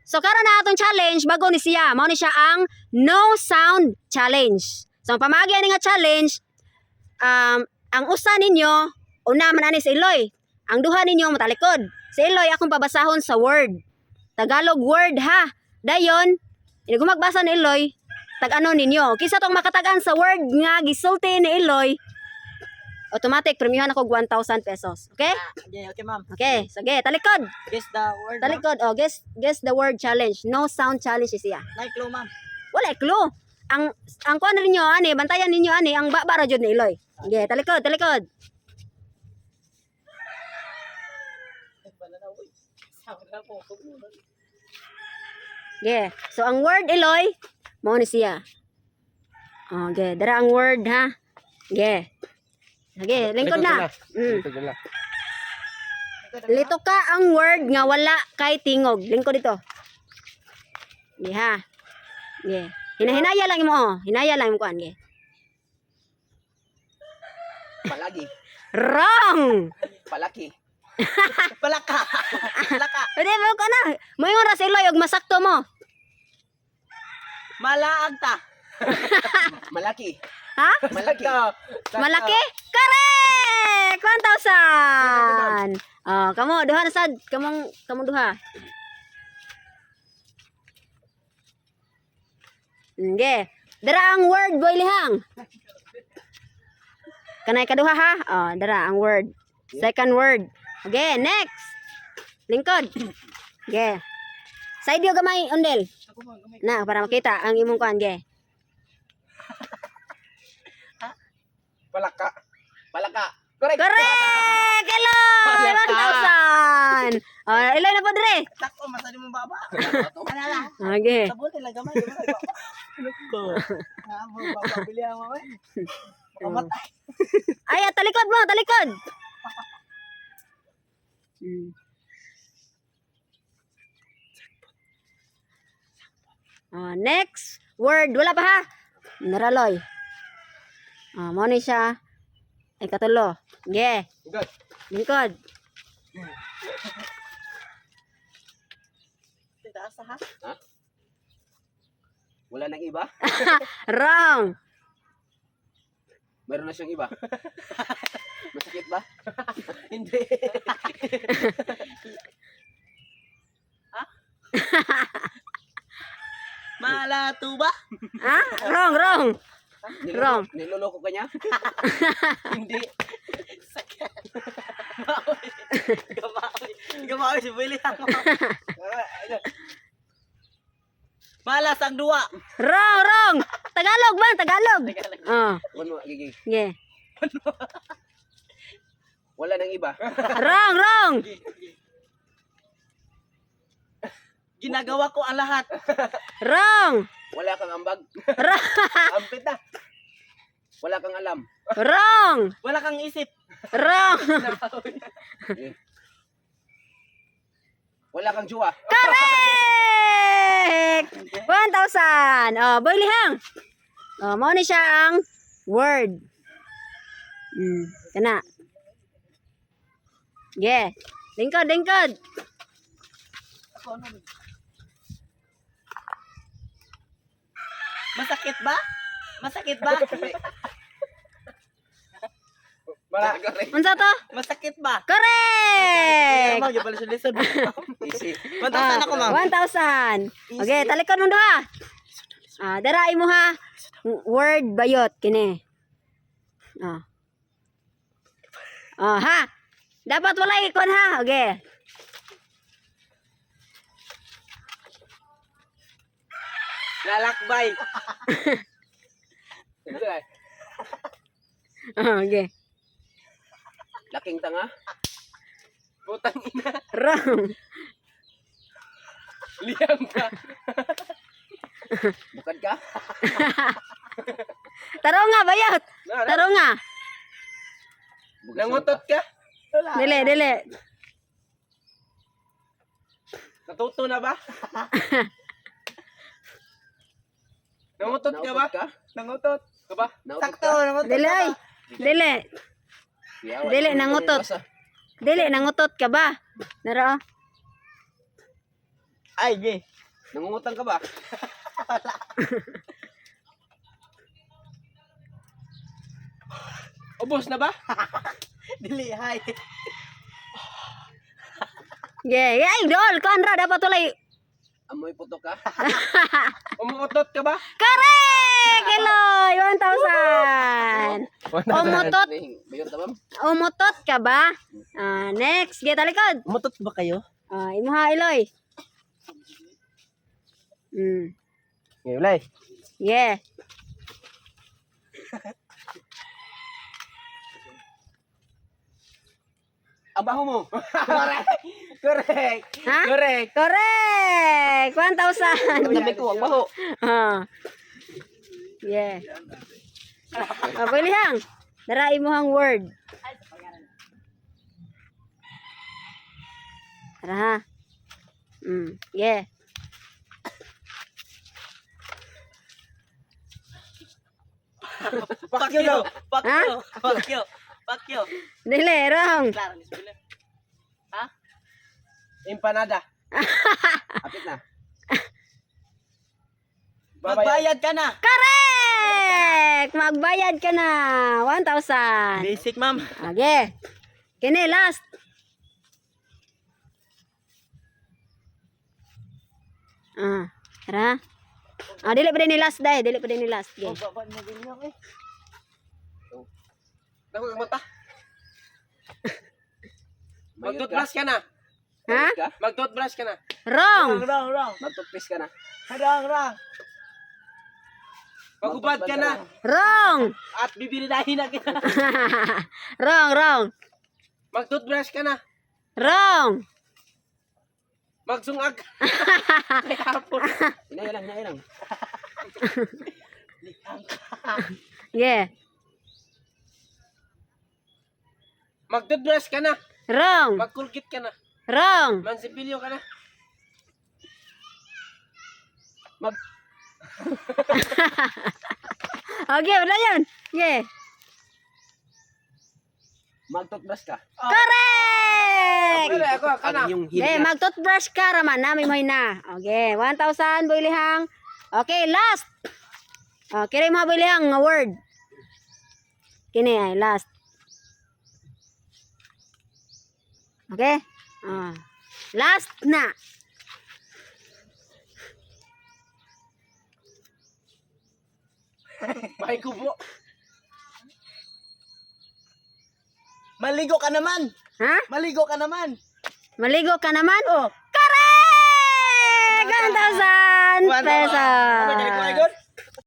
So karon na atong challenge bago ni siya. Mao ni siya ang no sound challenge. So ang pamagi ani nga challenge, ang usa ninyo una man ani si Eloy. Ang duha ninyo matalikod. Si Eloy akong pabasahon sa word. Tagalog word ha. Dayon, kung magbasa ni Eloy, tag-ano ninyo. Kisa tong makatagan sa word nga gisulti ni Eloy, automatic premiuhan ako 1,000 pesos. Okay? Okay, ma'am. Okay, sige, talikod. Guess the word. Talikod. Oh, guess the word challenge. No sound challenge siya. Like clue, ma'am. Wala clue. Ang kuan ninyo ani, bantayan ninyo ani ang babara jud ni Eloy. Okay, talikod. Okay. So ang word Eloy, mao ni siya. Okay, dara ang word ha. Okay. Sige, lingkod na. Lito ka ang word nga wala kay tingog. Lingkod dito. Sige ha. Sige. Hinahinaya lang mo oh. Hinaya lang mo kuan. Sige. Palagi. Wrong! Palaki. Palaka. Palaka. Pwede mo ka na. Moingon ra sa Eloy og masakto mo. Malaag ta. Malaki. Ha? Malaki. Malaki? Correct! 1,000! Oh, kamo duha na sad. Kamong duha. Okay. Dara ang word boy lihang. Kanay kaduha ha? Oh, dara ang word. Second word. Okay, next. Lingkod. Okay. Side yo gamay undel. Na para makita ang imong kuan, okay. Palaka. Palaka. Correct. Correct! Eloy! 1,000! Oh, Eloy na po dire. Tako, masali mo baba. Ano lang. Okay. Sabuti lang gamay. Luko. Namo baba bili mo eh. Kamatay. Ay, talikod mo, talikod. Oh, next word. Wala pa ha? Naraloy. Oh, mo ni siya. Ay, katulo. Okay. Good. Lingkod. Taas ha? Ha? Wala nang iba? Wrong. Meron na siyang iba. Masakit ba? Hindi. Ha? Malato ba? Ha? Wrong. Wrong. Niloloko ka niya? Hindi. Sakit. Gamawi si Willie. Malas ang duwa. Wrong. Tagalog ba? Tagalog. Oh. Ano, gigi. Yeah. Wala nang iba. Wrong. Ginagawa ko ang lahat. Wrong. Wala kang ambag. Wrong. Ampit na. Wala kang alam. Wrong. Wala kang isip. Wrong. Wala kang juwa. Correct! 1,000. Oh, boy lihang. Oh, mo ni siya ang word. Kana. Yeah. Lingkod. Masakit ba? Masakit ba? Unsa to? Masakit ba? Correct! Ma'am, yung pala siya lisod. Easy. 1,000 ako, ma'am. 1,000. Okay, talikod mo duha. Darai mo ha. Word bayot kini. Ha. Dapat wala ikon ha. Okay. Lalakbay. Okay. Laking tanga. Putang ina. Wrong. Liyam ka. Bukad ka? Tarong nga bayot. Tarong nga. Nangutot ka? Dili. Natuto na ba? Nangutot ka ba? Nangutot ka ba? Sakto, nangutot Dili ay. Dili nangutot. Dili nangutot ka ba? Naro. Ay, ge. Nangungutang ka ba? Ubos na ba? Dili, hay. Yeah, yeah, idol. Konra, dapat tuloy. Amoy putok ka? Umuutot ka ba? Correct! Eloy, 1,000. Umutot. Bayot na, ma'am. Umutot ka ba? Next, get talikod. Umutot ba kayo? Imuha, Eloy. Ngayon, Lay. Yeah. Ang baho mo. Correct. Correct. Ha? Correct. Correct! 1,000. Sabi ko, ang baho. Yeah. Pilihang. Darai mo ang word. Tara ha. Yeah. Fuck you daw. Fuck Ha? you. Fuck you. Fuck you. Dili, wrong. Klaro ni Sibila. Ha? Empanada. Apit na. Magbayad ka na. Correct! Magbayad ka na. 1,000. Basic, ma'am. Okay. Kini, last. Tara. Dili pa din ni last, day. Dili pa din ni last. Okay. Baba na din niya, eh. Naku, ang mata. Mag-toothbrush ka na. Ha? Mag-toothbrush ka na. Wrong. Wrong. Mag-toothpaste ka na. Wrong. Mag-ubad ka na. Wrong. At bibilidahin na kita. Wrong. Mag-toothbrush ka na. Wrong. Magsungag. Ay, hapon. Inaya lang. Yeah. Mag-toothbrush ka na. Wrong. Mag-kulgit ka na. Wrong. Mansipilyo ka na. Okay, wala yun. Yeah. Mag-toothbrush ka. Correct! Ako, ka na. Yung Okay, mag-toothbrush ka raman. Namin mo na. Okay, 1,000 builihang. Okay, last. Kira yung mga builihang nga word. Kini ay last. Okay? Last na. May kubo. Maligo ka naman. Ha? Maligo ka naman. Maligo ka naman? Oh. Correct! 1,000 pesos.